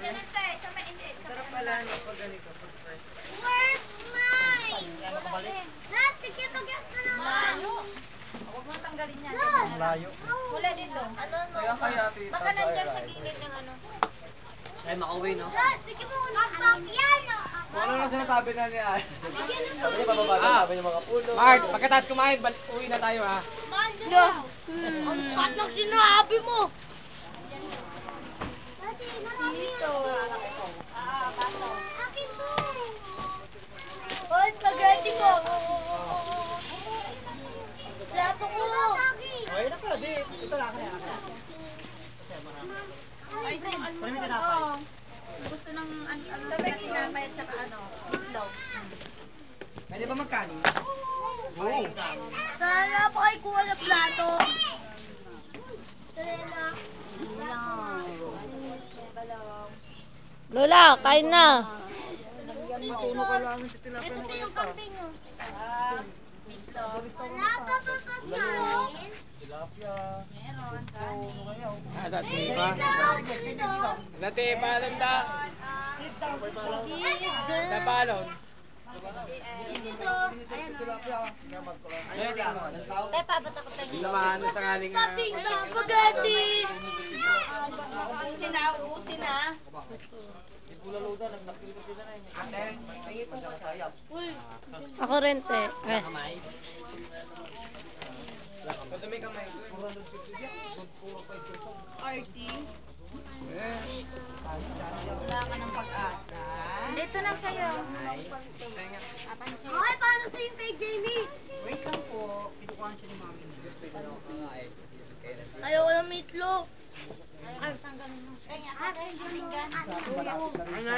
ganun tayo. Sa may hindi. Sarap pala no pag ganito. First. Where's mine? Nati, kito-get na naman. Layo. Huwag mong tanggalin yan. Layo. Wala dito. Ano mo? Kaya tita. Baka nandyan sa gilid ng ano. Ay, makauwi, no? Sige mo, Papiano. Ano lang sinasabi na niya? Sabi niya, bababa sabi niya mga pulo. Mark, pagkatapos kumain, uwi na tayo ha. Mando. Ang pat ng sinabi mo. Dati, marami Dito. Baso. Akin to. Hoy, spaghetti ko. Plato ko. Okay na pala, di. Ito lang kaya. Ay, yung almusal. Parang may tinapay. Gusto ng almusal na tinapay at saka ano, itlog. Pwede ba magkanin? Oo. Sana pa kayo kuha ng plato. Serena. Lola, kain na. Matuno ka lang sa tilapia mo Ito kayo yung pa. camping nyo. Itlog. Wala pa ba kanin? Tilapia. Meron. Ano kaya? Dati pa. Dati balon da. Da balon. Tilapia. Pepa, ba't ako tayo? Hindi naman sa kaling Camping na spaghetti. Ubusin na, ubusin na. Ibulaluda, nagtakil ka na eh. Ate, tingin po sa sayap. Ako rin, te. Eh. Pwede may kamay. 450 yan. Puro 5 pesos. RT. Wala ka ng pag-asa. Dito na kayo. Ay, paano sa yung kay Jamie? Wait lang po. Pinukuhan siya ni mami. Ayaw ng meatloaf. Ay, tanggalin mo. Kaya ka rin yung Ano?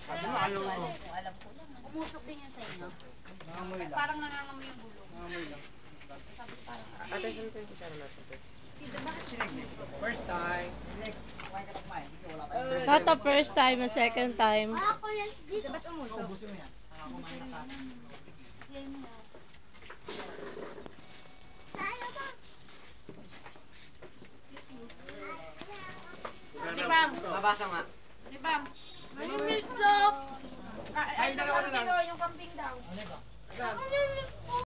Sabi mo, ayaw mo. Alam ko lang. Umusok din yan sa inyo. Nangamoy lang. Parang nangangamoy yung bulong. Nangamoy lang. Ate, saan tayo si Sarah natin? First time. Next. Kumain ka na kumain. Wala pa. Not the first time, the second time. Ako yan. Dito. Ba't umusok? Ubusin mo yan. Kumain na ka. Tayo ba? Di ba? Nabasa nga. Di ba? May meatloaf. Ay, dalawa na lang. Yung camping daw. Ako yan.